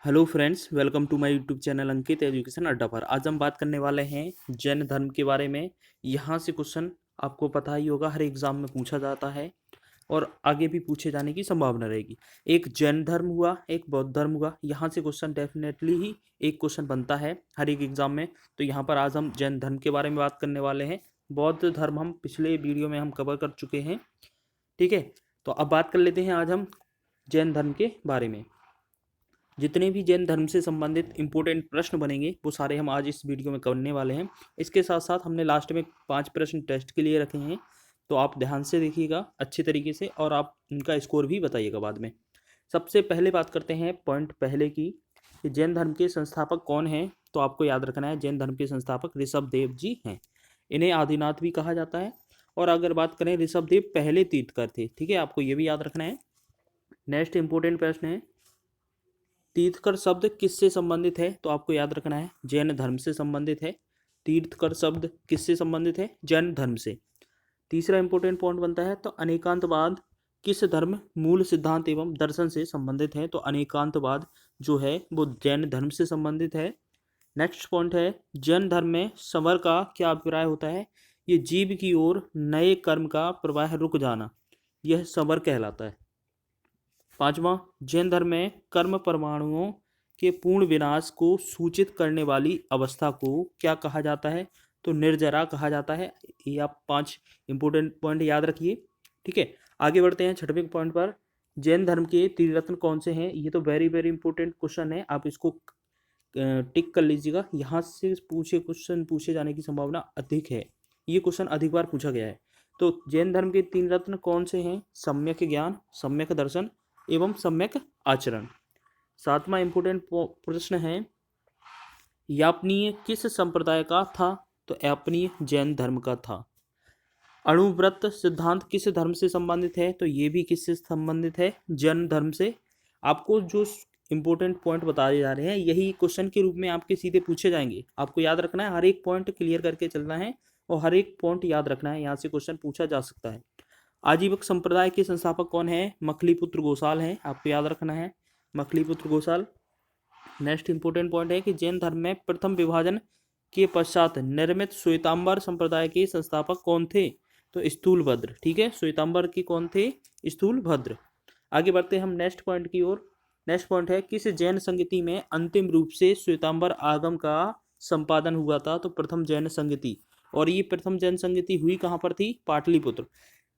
Hello friends, welcome to my YouTube channel Ankit education Adda पर। आज हम बात करने वाले हैं जैन धर्म के बारे में। यहाँ से क्वेश्चन आपको पता ही होगा, हर एग्जाम में पूछा जाता है और आगे भी पूछे जाने की संभावना रहेगी। एक जैन धर्म हुआ, एक बौद्ध धर्म हुआ, यहाँ से क्वेश्चन डेफिनेटली ही एक क्वेश्चन बनता है हर एक एग्जाम में। तो यहाँ पर आज हम जैन धर्म के बारे में बात करने वाले हैं। बौद्ध धर्म हम पिछले वीडियो में हम कवर कर चुके हैं, ठीक है। तो अब बात कर लेते हैं आज हम जैन धर्म के बारे में। जितने भी जैन धर्म से संबंधित इंपॉर्टेंट प्रश्न बनेंगे वो सारे हम आज इस वीडियो में करने वाले हैं। इसके साथ साथ हमने लास्ट में 5 प्रश्न टेस्ट के लिए रखे हैं, तो आप ध्यान से देखिएगा अच्छे तरीके से और आप उनका स्कोर भी बताइएगा बाद में। सबसे पहले बात करते हैं पॉइंट पहले की कि जैन धर्म के संस्थापक कौन हैं। तो आपको याद रखना है जैन धर्म के संस्थापक ऋषभ देव जी हैं। इन्हें आदिनाथ भी कहा जाता है। और अगर बात करें, ऋषभ देव पहले तीर्थकर थे, ठीक है, आपको ये भी याद रखना है। नेक्स्ट इंपॉर्टेंट प्रश्न है, तीर्थकर शब्द किससे संबंधित है। तो आपको याद रखना है जैन धर्म से संबंधित है। तीर्थकर शब्द किससे संबंधित है? जैन धर्म से। तीसरा इंपॉर्टेंट पॉइंट बनता है, तो अनेकांतवाद किस धर्म मूल सिद्धांत एवं दर्शन से संबंधित है। तो अनेकांतवाद जो है वो जैन धर्म से संबंधित है। नेक्स्ट पॉइंट है, जैन धर्म में संवर का क्या अभिप्राय होता है। ये जीव की ओर नए कर्म का प्रवाह रुक जाना, यह संवर कहलाता है। पांचवा, जैन धर्म में कर्म परमाणुओं के पूर्ण विनाश को सूचित करने वाली अवस्था को क्या कहा जाता है। तो निर्जरा कहा जाता है। ये आप 5 इंपोर्टेंट पॉइंट याद रखिए, ठीक है। आगे बढ़ते हैं 6वें पॉइंट पर। जैन धर्म के त्रिरत्न कौन से हैं। ये तो वेरी वेरी इंपॉर्टेंट क्वेश्चन है, आप इसको टिक कर लीजिएगा। यहाँ से क्वेश्चन पूछे जाने की संभावना अधिक है, ये क्वेश्चन अधिक बार पूछा गया है। तो जैन धर्म के 3 रत्न कौन से हैं? सम्यक ज्ञान, सम्यक दर्शन एवं सम्यक आचरण। 7वां इंपोर्टेंट प्रश्न है, यापनीय किस संप्रदाय का था। तो यापनीय जैन धर्म का था। अणुव्रत सिद्धांत किस धर्म से संबंधित है। तो ये भी किससे संबंधित है? जैन धर्म से। आपको जो इंपॉर्टेंट पॉइंट बताए जा रहे हैं यही क्वेश्चन के रूप में आपके सीधे पूछे जाएंगे। आपको याद रखना है, हर एक पॉइंट क्लियर करके चलना है और हर एक पॉइंट याद रखना है, यहाँ से क्वेश्चन पूछा जा सकता है। आजीवक संप्रदाय के संस्थापक कौन है? मखलीपुत्र गोसाल हैं, आपको याद रखना है, मखलीपुत्र गोसाल। नेक्स्ट इंपोर्टेंट पॉइंट है कि जैन धर्म में प्रथम विभाजन के पश्चात निर्मित श्वेतांबर संप्रदाय के संस्थापक कौन थे। तो स्थूलभद्र, ठीक है, श्वेतांबर के कौन थे? स्थूलभद्र। आगे बढ़ते हैं हम नेक्स्ट पॉइंट की ओर। नेक्स्ट पॉइंट है, किस जैन संगति में अंतिम रूप से श्वेतांबर आगम का संपादन हुआ था। तो प्रथम जैन संगति, और ये प्रथम जैन संगति हुई कहाँ पर थी? पाटलिपुत्र।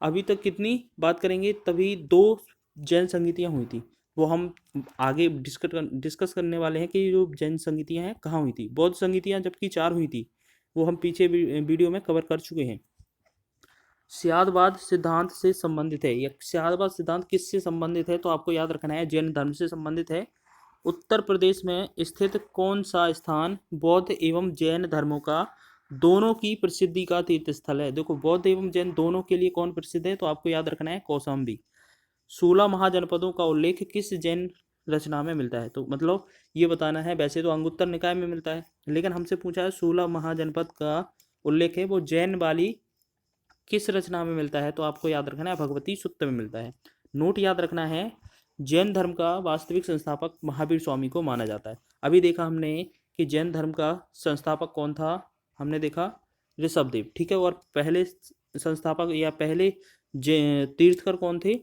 अभी तक कितनी बात करेंगे, तभी 2 जैन संगतियाँ हुई थी, वो हम आगे डिस्कस करने वाले हैं कि जो जैन संगतियाँ हैं कहाँ हुई थी। बौद्ध संगतियाँ जबकि 4 हुई थी, वो हम पीछे वीडियो में कवर कर चुके हैं। स्यादवाद सिद्धांत से संबंधित है, या स्यादवाद सिद्धांत किससे संबंधित है। तो आपको याद रखना है जैन धर्म से संबंधित है। उत्तर प्रदेश में स्थित कौन सा स्थान बौद्ध एवं जैन धर्मों का दोनों की प्रसिद्धि का तीर्थ स्थल है। देखो, बौद्ध एवं जैन दोनों के लिए कौन प्रसिद्ध है। तो आपको याद रखना है कौशाम्बी। 16 महाजनपदों का उल्लेख किस जैन रचना में मिलता है। तो मतलब ये बताना है, वैसे तो अंगुत्तर निकाय में मिलता है, लेकिन हमसे पूछा है 16 महाजनपद का उल्लेख है वो जैन वाली किस रचना में मिलता है। तो आपको याद रखना है भगवती सूक्त में मिलता है। नोट याद रखना है, जैन धर्म का वास्तविक संस्थापक महावीर स्वामी को माना जाता है। अभी देखा हमने कि जैन धर्म का संस्थापक कौन था, हमने देखा ऋषभ देव, ठीक है। और पहले संस्थापक या पहले तीर्थकर कौन थे?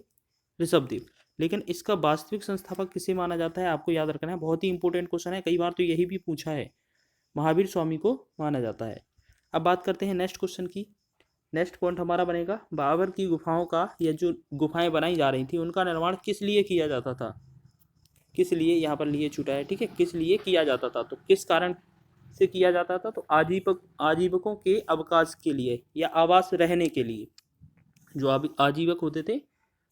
ऋषभ देव। लेकिन इसका वास्तविक संस्थापक किसे माना जाता है, आपको याद रखना है, बहुत ही इंपॉर्टेंट क्वेश्चन है, कई बार तो यही भी पूछा है। महावीर स्वामी को माना जाता है। अब बात करते हैं नेक्स्ट क्वेश्चन की। नेक्स्ट पॉइंट हमारा बनेगा, बाबर की गुफाओं का, या जो गुफाएं बनाई जा रही थी उनका निर्माण किस लिए किया जाता था। किस लिए, यहाँ पर लिए छूटा है, ठीक है, किस लिए किया जाता था। तो किस कारण से किया जाता था। तो आजीवकों के अवकाश के लिए या आवास रहने के लिए। जो आजीवक होते थे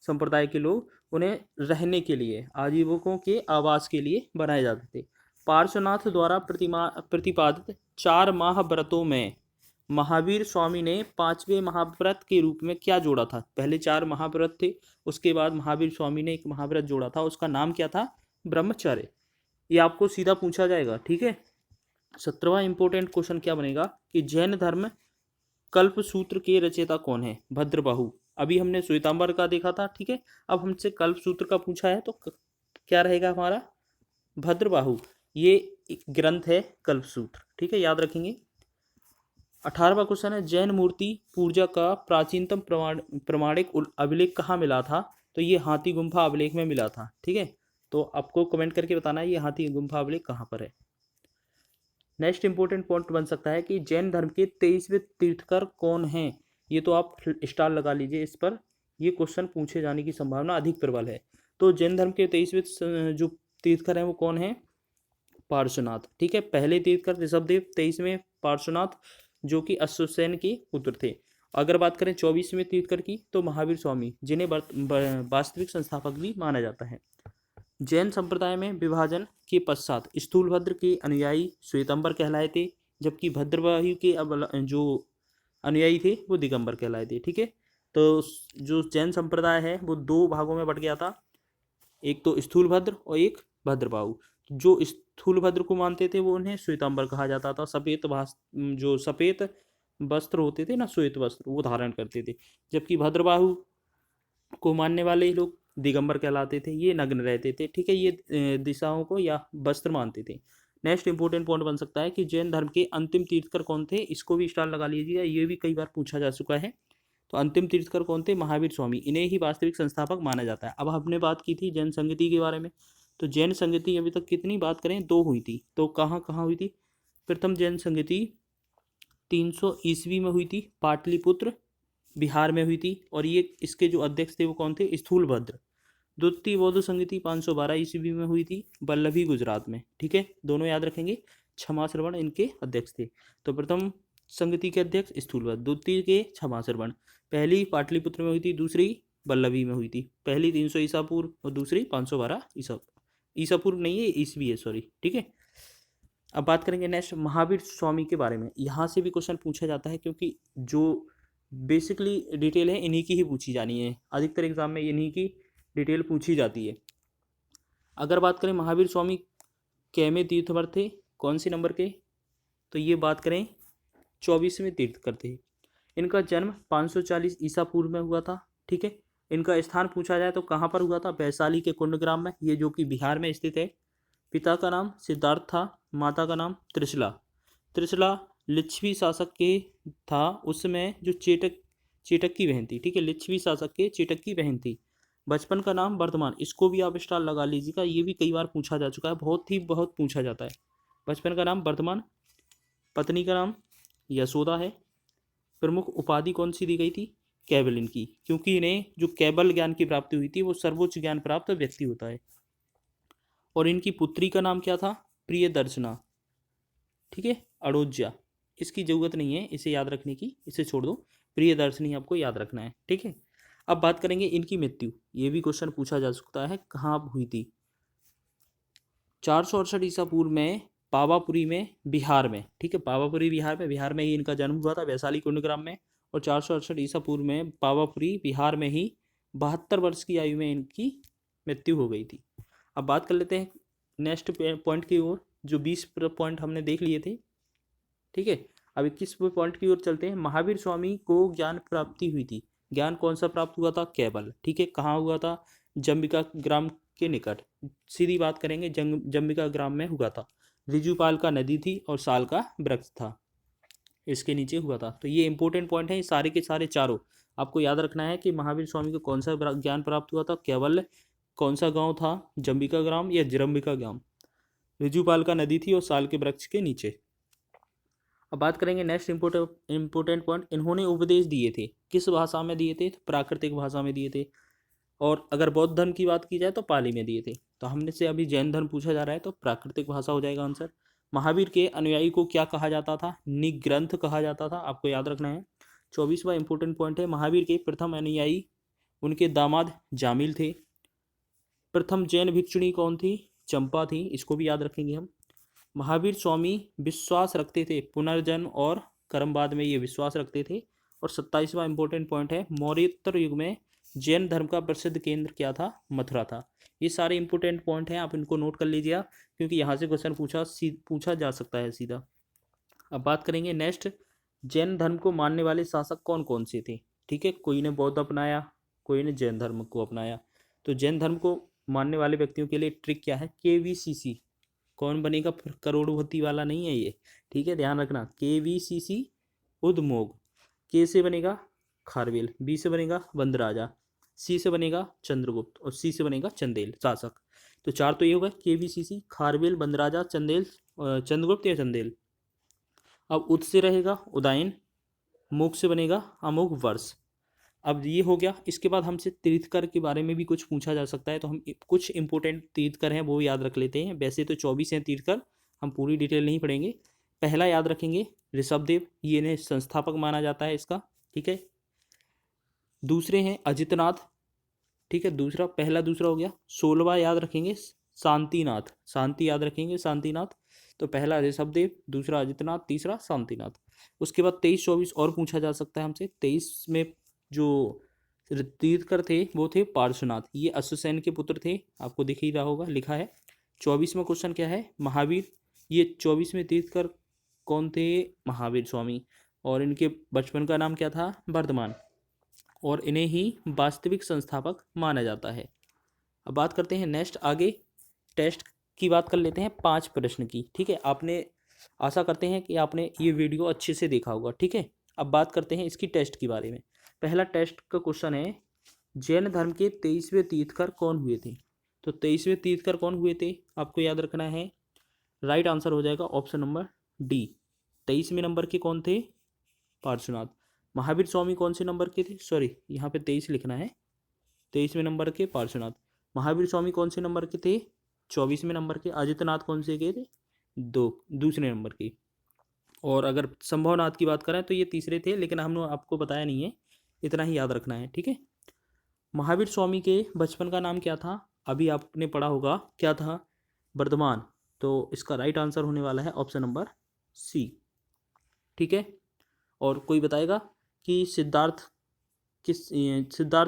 संप्रदाय के लोग, उन्हें रहने के लिए, आजीवकों के आवास के लिए बनाए जाते थे। पार्श्वनाथ द्वारा प्रतिपादित 4 महाव्रतों में महावीर स्वामी ने 5वें महाव्रत के रूप में क्या जोड़ा था। पहले 4 महाव्रत थे, उसके बाद महावीर स्वामी ने एक महाव्रत जोड़ा था, उसका नाम क्या था? ब्रह्मचर्य। ये आपको सीधा पूछा जाएगा, ठीक है। 17वां इंपॉर्टेंट क्वेश्चन क्या बनेगा कि जैन धर्म कल्प सूत्र के रचयिता कौन है। भद्रबाहु। अभी हमने श्वेतांबर का देखा था, ठीक है। अब हमसे कल्प सूत्र का पूछा है, तो क्या रहेगा हमारा? भद्रबाहु ये एक ग्रंथ है कल्पसूत्र, ठीक है, याद रखेंगे। 18वां क्वेश्चन है जैन मूर्ति पूजा का प्राचीनतम प्रमाणिक अभिलेख कहाँ मिला था? तो ये हाथी गुम्फा अभिलेख में मिला था, ठीक है। तो आपको कमेंट करके बताना है ये हाथी गुम्फा अभिलेख कहाँ पर है। नेक्स्ट इंपॉर्टेंट पॉइंट बन सकता है कि जैन धर्म के 23वें तीर्थकर कौन हैं? ये तो आप स्टार लगा लीजिए इस पर, ये क्वेश्चन पूछे जाने की संभावना अधिक प्रबल है। तो जैन धर्म के 23वें जो तीर्थकर हैं वो कौन है? पार्श्वनाथ, ठीक है। पहले तीर्थकर ऋषभदेव, 23वें पार्श्वनाथ जो कि अश्वसेन के पुत्र थे। अगर बात करें 24वें तीर्थकर की तो महावीर स्वामी, जिन्हें वास्तविक संस्थापक भी माना जाता है। जैन संप्रदाय में विभाजन के पश्चात स्थूलभद्र के अनुयायी श्वेतंबर कहलाए थे, जबकि भद्रवाहु के जो अनुयायी थे वो दिगंबर कहलाए थे, ठीक है। तो जो जैन संप्रदाय है वो दो भागों में बट गया था, एक तो स्थूलभद्र और एक भद्रबाहु। जो स्थूलभद्र को मानते थे वो उन्हें श्वेतांबर कहा जाता था। जो सफेद वस्त्र होते थे ना, श्वेत वस्त्र, वो धारण करते थे। जबकि भद्रबाहु को मानने वाले लोग दिगंबर कहलाते थे, ये नग्न रहते थे, ठीक है। ये दिशाओं को या वस्त्र मानते थे। नेक्स्ट इंपॉर्टेंट पॉइंट बन सकता है कि जैन धर्म के अंतिम तीर्थकर कौन थे? इसको भी स्टार लगा लीजिएगा, ये भी कई बार पूछा जा चुका है। तो अंतिम तीर्थकर कौन थे? महावीर स्वामी, इन्हें ही वास्तविक संस्थापक माना जाता है। अब हमने बात की थी जैन संगति के बारे में, तो जैन संगति अभी तक कितनी बात करें, 2 हुई थी। तो कहाँ कहाँ हुई थी? प्रथम जैन संगति 300 ईस्वी में हुई थी, पाटलिपुत्र बिहार में हुई थी, और ये इसके जो अध्यक्ष थे वो कौन थे? स्थूलभद्र। द्वितीय बौद्ध संगति 512 ईस्वी में हुई थी, वल्लभी गुजरात में, ठीक है। दोनों याद रखेंगे। क्षमा श्रवण इनके अध्यक्ष थे। तो प्रथम संगति के अध्यक्ष स्थूलभद्र, द्वितीय के क्षमा श्रवण। पहली पाटलिपुत्र में हुई थी, दूसरी वल्लभी में हुई थी। पहली 300 ईसा पूर्व और दूसरी 512 ईसा पूर्व नहीं है, ईसवी है, सॉरी, ठीक है। अब बात करेंगे नेक्स्ट महावीर स्वामी के बारे में। यहाँ से भी क्वेश्चन पूछा जाता है, क्योंकि जो बेसिकली डिटेल है इन्हीं की ही पूछी जानी है, अधिकतर एग्जाम में इन्हीं की डिटेल पूछी जाती है। अगर बात करें महावीर स्वामी कैमे तीर्थवर थे, कौन सी नंबर के? तो ये बात करें 24वें तीर्थकर थे। इनका जन्म 540 ईसा पूर्व में हुआ था, ठीक है। इनका स्थान पूछा जाए तो कहाँ पर हुआ था? वैशाली के कुंडग्राम में, ये जो कि बिहार में स्थित है। पिता का नाम सिद्धार्थ था, माता का नाम त्रिशला। त्रिशला लिच्छवी शासक के था, उसमें जो चेटक की बहन थी, ठीक है। लिच्छवी शासक के चेटक की बहन थी। बचपन का नाम वर्धमान, इसको भी आप स्टार लगा लीजिएगा, ये भी कई बार पूछा जा चुका है, बहुत पूछा जाता है। बचपन का नाम वर्धमान। पत्नी का नाम यशोदा है। प्रमुख उपाधि कौन सी दी गई थी? कैबलिन की, क्योंकि इन्हें जो केबल ज्ञान की प्राप्ति हुई थी वो सर्वोच्च ज्ञान प्राप्त व्यक्ति होता है। और इनकी पुत्री का नाम क्या था? प्रियदर्शना, ठीक है। अड़ोज्या, इसकी जरूरत नहीं है इसे याद रखने की, इसे छोड़ दो। प्रियदर्शनी आपको याद रखना है, ठीक है। अब बात करेंगे इनकी मृत्यु, ये भी क्वेश्चन पूछा जा सकता है, कहाँ हुई थी? 468 ईसा पूर्व में पावापुरी में, बिहार में, ठीक है। पावापुरी बिहार में ही इनका जन्म हुआ था, वैशाली कुंडग्राम में। और 468 ईसा पूर्व में पावापुरी बिहार में ही 72 वर्ष की आयु में इनकी मृत्यु हो गई थी। अब बात कर लेते हैं नेक्स्ट पॉइंट की ओर, जो 20 पॉइंट हमने देख लिए थे, ठीक है। अब 21वें पॉइंट की ओर चलते हैं। महावीर स्वामी को ज्ञान प्राप्ति हुई थी, ज्ञान कौन सा प्राप्त हुआ था? केवल, ठीक है। कहाँ हुआ था? जंबिका ग्राम के निकट, सीधी बात करेंगे, जंबिका ग्राम में हुआ था। रिजुपाल का नदी थी और साल का वृक्ष था, इसके नीचे हुआ था। तो ये इंपॉर्टेंट पॉइंट है, सारे के सारे चारों आपको याद रखना है कि महावीर स्वामी को कौन सा ज्ञान प्राप्त हुआ था? केवल। कौन सा गांव था? जंबिका ग्राम या जरम्बिका ग्राम। रिजुपाल का नदी थी और साल के वृक्ष के नीचे। अब बात करेंगे नेक्स्ट इंपॉर्टेंट पॉइंट, इन्होंने उपदेश दिए थे, किस भाषा में दिए थे? प्राकृतिक भाषा में दिए थे। और अगर बौद्ध धर्म की बात की जाए तो पाली में दिए थे। तो हमने से अभी जैन धर्म पूछा जा रहा है, तो प्राकृतिक भाषा हो जाएगा आंसर। महावीर के अनुयायी को क्या कहा जाता था? निग्रंथ कहा जाता था, आपको याद रखना है। 24वां इंपॉर्टेंट पॉइंट है, महावीर के प्रथम अनुयायी उनके दामाद जामिल थे। प्रथम जैन भिक्षुणी कौन थी? चंपा थी, इसको भी याद रखेंगे हम। महावीर स्वामी विश्वास रखते थे पुनर्जन्म और कर्मवाद में, ये विश्वास रखते थे। और 27वां इंपॉर्टेंट पॉइंट है, मौर्योत्तर युग में जैन धर्म का प्रसिद्ध केंद्र क्या था? मथुरा था। ये सारे इंपॉर्टेंट पॉइंट हैं, आप इनको नोट कर लीजिएगा, क्योंकि यहाँ से क्वेश्चन पूछा जा सकता है सीधा। अब बात करेंगे नेक्स्ट, जैन धर्म को मानने वाले शासक कौन कौन से थे? ठीक है, कोई ने बौद्ध अपनाया, कोई ने जैन धर्म को अपनाया। तो जैन धर्म को मानने वाले व्यक्तियों के लिए ट्रिक क्या है? KVCC, कौन बनेगा, करोड़पति वाला नहीं है ये, ठीक है, ध्यान रखना। KVCC उद्योग। के से बनेगा खारवेल, बी से बनेगा बंदराजा, सी से बनेगा चंद्रगुप्त और सी से बनेगा चंदेल शासक। तो चार तो ये होगा, KVCC, खारवेल, बंदराजा, चंदेल, चंद्रगुप्त या चंदेल। अब उद से रहेगा उदयन, मोक्ष से बनेगा अमोघ वर्ष। अब ये हो गया। इसके बाद हमसे तीर्थकर के बारे में भी कुछ पूछा जा सकता है, तो हम कुछ इंपॉर्टेंट तीर्थकर हैं वो याद रख लेते हैं। वैसे तो 24 हैं तीर्थकर, हम पूरी डिटेल नहीं पढ़ेंगे। पहला याद रखेंगे ऋषभदेव, ये इन्हें संस्थापक माना जाता है इसका, ठीक है। दूसरे हैं अजितनाथ, ठीक है, दूसरा, पहला दूसरा हो गया। 16वां याद रखेंगे शांतिनाथ, शांति याद रखेंगे शांतिनाथ। तो पहला ऋषभदेव, दूसरा अजितनाथ, तीसरा शांतिनाथ। उसके बाद 23 24 और पूछा जा सकता है हमसे। 23 में जो तीर्थकर थे वो थे पार्श्वनाथ, ये अश्वसेन के पुत्र थे, आपको दिख ही रहा होगा, लिखा है। 24वां क्वेश्चन क्या है, महावीर, ये 24वें तीर्थकर कौन थे, महावीर स्वामी, और इनके बचपन का नाम क्या था, वर्धमान, और इन्हें ही वास्तविक संस्थापक माना जाता है। अब बात करते हैं नेक्स्ट, आगे टेस्ट की बात कर लेते हैं, 5 प्रश्न की, ठीक है। आपने, आशा करते हैं कि आपने ये वीडियो अच्छे से देखा होगा, ठीक है। अब बात करते हैं इसकी टेस्ट के बारे में। पहला टेस्ट का क्वेश्चन है, जैन धर्म के 23वें तीर्थकर कौन हुए थे। तो 23वें तीर्थकर कौन हुए थे, आपको याद रखना है। राइट आंसर हो जाएगा ऑप्शन नंबर डी। 23वें नंबर के कौन थे, पार्श्वनाथ। महावीर स्वामी कौन से नंबर के थे, सॉरी यहाँ पे 23 लिखना है, 23वें नंबर के पार्श्वनाथ। महावीर स्वामी कौन से नंबर के थे, 24वें नंबर के। अजितनाथ कौन से के थे, दूसरे नंबर के। और अगर संभवनाथ की बात करें तो ये तीसरे थे, लेकिन हमने आपको बताया नहीं है, इतना ही याद रखना है, ठीक है। महावीर स्वामी के बचपन का नाम क्या था, अभी आपने पढ़ा होगा, क्या था, वर्धमान। तो इसका राइट आंसर होने वाला है ऑप्शन नंबर सी, ठीक है। और कोई बताएगा कि सिद्धार्थ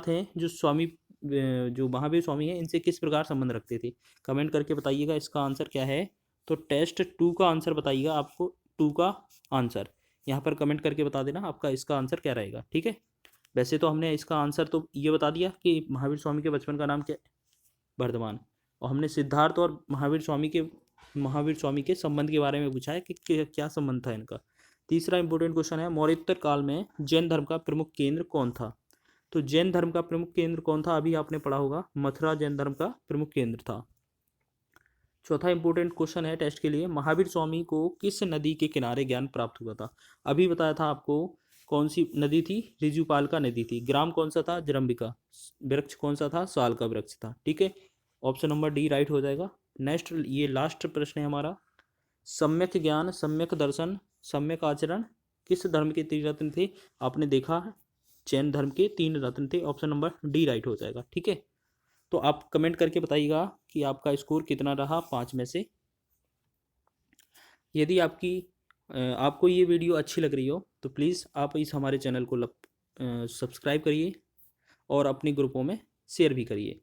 हैं जो स्वामी, जो महावीर स्वामी हैं, इनसे किस प्रकार संबंध रखते थे, कमेंट करके बताइएगा इसका आंसर क्या है। तो टेस्ट 2 का आंसर बताइएगा, आपको 2 का आंसर यहाँ पर कमेंट करके बता देना आपका इसका आंसर क्या रहेगा, ठीक है। वैसे तो हमने इसका आंसर तो ये बता दिया कि महावीर स्वामी के बचपन का नाम क्या, वर्धमान, और हमने सिद्धार्थ और महावीर स्वामी के संबंध के बारे में पूछा है कि क्या संबंध था इनका। तीसरा इंपॉर्टेंट क्वेश्चन है, मौर्योत्तर काल में जैन धर्म का प्रमुख केंद्र कौन था। तो जैन धर्म का प्रमुख केंद्र कौन था, अभी आपने पढ़ा होगा, मथुरा जैन धर्म का प्रमुख केंद्र था। चौथा इंपॉर्टेंट क्वेश्चन है टेस्ट के लिए, महावीर स्वामी को किस नदी के किनारे ज्ञान प्राप्त हुआ था। अभी बताया था आपको, कौन सी नदी थी, ऋजुपालिका नदी थी। ग्राम कौन सा था, जरंबिका। वृक्ष कौन सा था, साल का वृक्ष था, ठीक है। ऑप्शन नंबर डी राइट हो जाएगा। नेक्स्ट, ये लास्ट प्रश्न है हमारा, सम्यक ज्ञान, सम्यक दर्शन, सम्यक आचरण किस धर्म के 3 रत्न थे। आपने देखा जैन धर्म के 3 रत्न थे, ऑप्शन नंबर डी राइट हो जाएगा, ठीक है। तो आप कमेंट करके बताइएगा कि आपका स्कोर कितना रहा 5 में से। यदि आपको ये वीडियो अच्छी लग रही हो तो प्लीज़ आप इस हमारे चैनल को सब्सक्राइब करिए और अपने ग्रुपों में शेयर भी करिए।